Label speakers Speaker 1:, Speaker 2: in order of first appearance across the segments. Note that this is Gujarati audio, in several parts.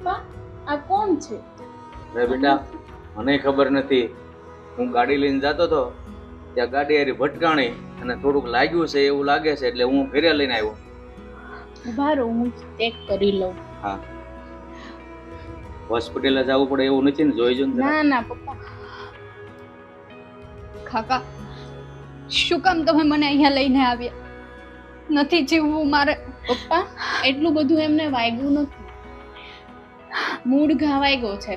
Speaker 1: પપ્પા આ કોણ છે?
Speaker 2: અરે બેટા મને ખબર નથી. હું ગાડી લઈને જતો હતો, ત્યાં ગાડી હારી ભટકાણી અને થોડુંક લાગ્યું છે એવું લાગે છે, એટલે હું ઘરે લઈને આવ્યો.
Speaker 1: ઉભા રહો, હું ચેક કરી લઉં.
Speaker 2: હા, હોસ્પિટલે જવું પડે એવું નથી ને? જોઈ જોઈને જરા.
Speaker 1: ના ના પપ્પા,
Speaker 3: કાકા, શું કામ તમે મને અહીંયા લઈને આવ્યા? નથી જીવવું મારે.
Speaker 1: પપ્પા એટલું બધું એમને વાગ્યું નથી, મૂળ ઘા વાગ્યો છે.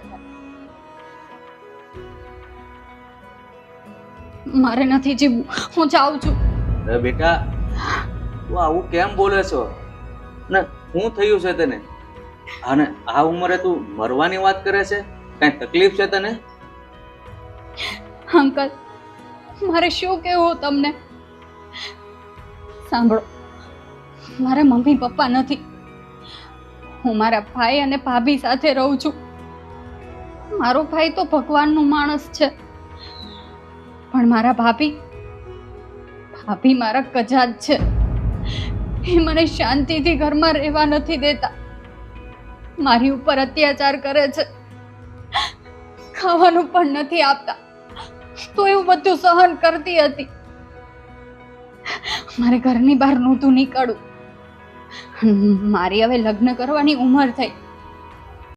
Speaker 3: મારે નથી જીવવું, હું જાઉં છું.
Speaker 2: અરે બેટા તું આવું કેમ બોલે છો? ને શું થયું છે તને? અને આ ઉંમરે તું મરવાની વાત કરે છે? કઈ તકલીફ છે તને?
Speaker 3: અંકલ, મારે શું કહેવું તમને? સાંભળો, મારા મમ્મી પપ્પા નથી. હું મારા ભાઈ અને ભાભી સાથે રહું છું. મારો ભાઈ તો ભગવાનનો માણસ છે, પણ મારા ભાભી મારા કજાત છે. એ મને શાંતિથી ઘરમાં રહેવા નથી દેતા. મારી ઉપર અત્યાચાર કરે છે, ખાવાનું પણ નથી આપતા. તો એવું બધું સહન કરતી હતી. મારે ઘરની બહાર નહોતું નીકળવું. મારી હવે લગ્ન કરવાની ઉંમર થઈ.